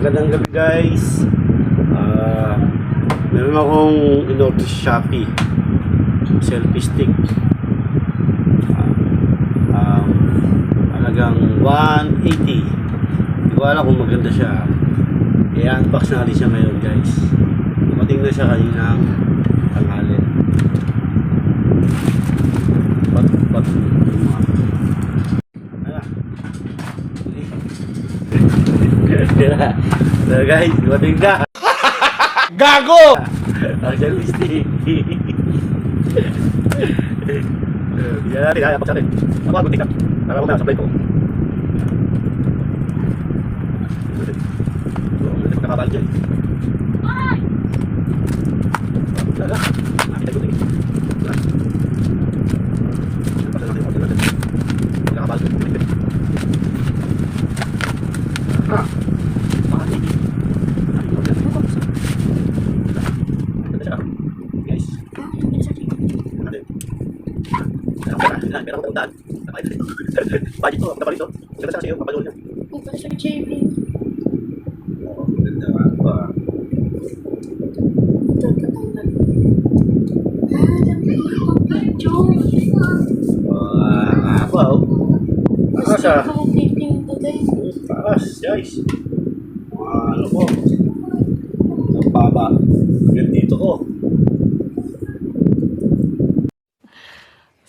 Magandang gabi guys. Meron akong in-order sa Shopee selfie stick. Halagang 180. Hindi ko alam kung maganda siya. I-unbox na natin siya ngayon guys. Dumating na siya kaninang tanghali. So guys, dumating na. Gago! Ang selfie stick. Bigyan natin, kaya pa sa atin. Ako, butik ka. Para ko na, supply ko. Ito, nakabal dyan. Wala. Nakita ko tingin. Wala. Pasa natin, order natin. Nakabal dyan. Ah! Bakit? Meron ko tawag. Budget ko, kapalit to. Ganda sa sa'yo, kapalo niya. Ito sa JV. Oo, ganda nga ba? Ito katanggal. Dami ko picture. Wow. Paras ah. Taping today. Paras, guys. Ano ko? Ang baba. Ganito ko.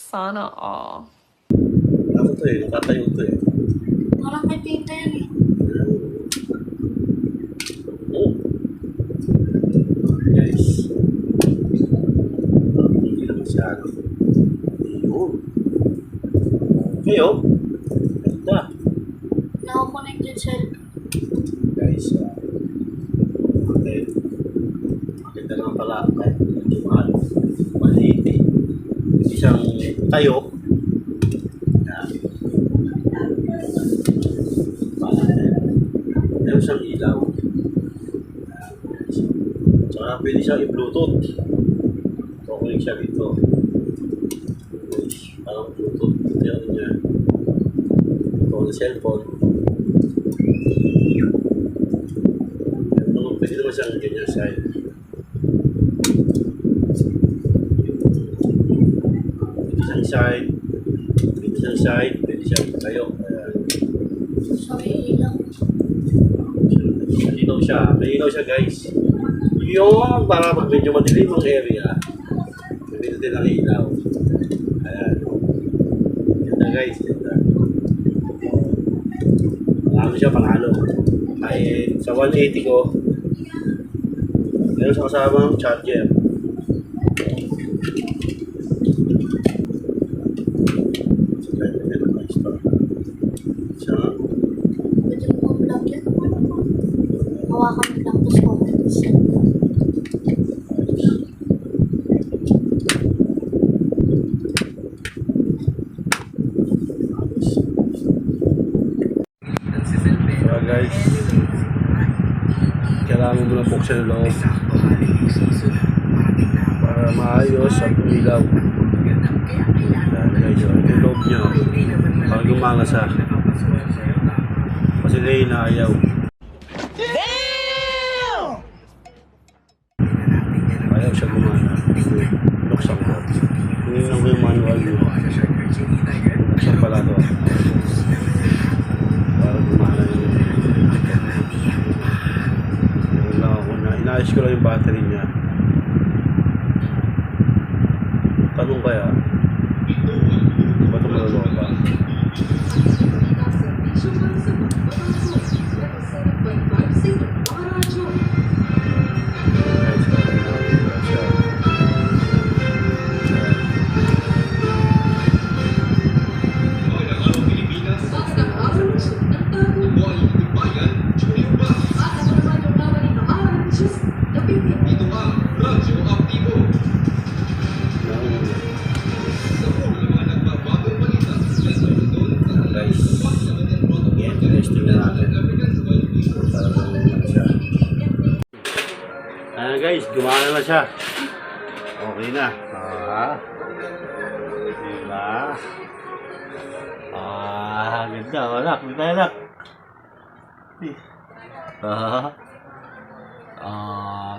Sana all. Ano to eh? Nakatayo to eh. Parang may tita yan eh. Oh. Guys. Hindi naman siya ano. Ayun. Okay oh. Ganda. Nakakonected sa Guys. Okay. Maganda naman pala. Kahit medyo mahal. Maliit eh. Isang tayo. Meron siyang ilaw. Tsaka pwede siya i-bluetooth. Kukulik siya dito. Parang bluetooth. Ito niya. Ito ang cellphone. Pwede naman siyang ganyan side. Pwede siyang side. Pwede siyang side. Pwede siyang tayo. sorry lang. May ilaw siya guys. Yung para pag medyo madilim ang area, pwede din ang ilaw. Ayan. Ganda guys. Ganda. Marami siya panalo. Kahit sa 180 ko, meron sa kasamang charger. Pwede mo vlog yan. Hawakan mo lang tapos comments. So guys, kailangan mo na buksan yung loob para maayos at umilaw. Guys, yung loob niya para gumana siya kasi ngayon na ayaw. Ayaw siya gumana. Buksan ko. Tingnan ko yung manual yun. Buksan pala ito. Para gumana yung wala ako na. Inaayos ko lang yung battery niya. Tanong kaya, di ba ito malaloka? Ayan guys, gumana na siya. Okay na. Diba? Ganda. Anak, hindi tayo anak.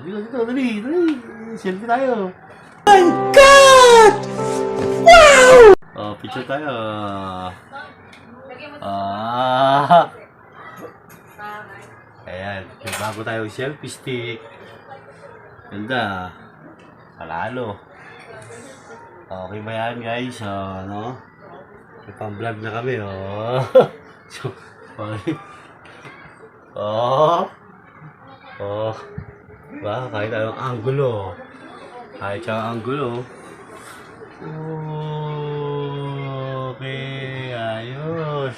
Dito, dali. Selfie tayo. Picture tayo. Ayan, may bago tayong selfie stick. Ganda. Palalo. Okay ba yan, guys? Ano? May pang-vlog na kami, oh. So, Ba, kahit anong anggulo. Kahit siyang anggulo. Okay, ayos.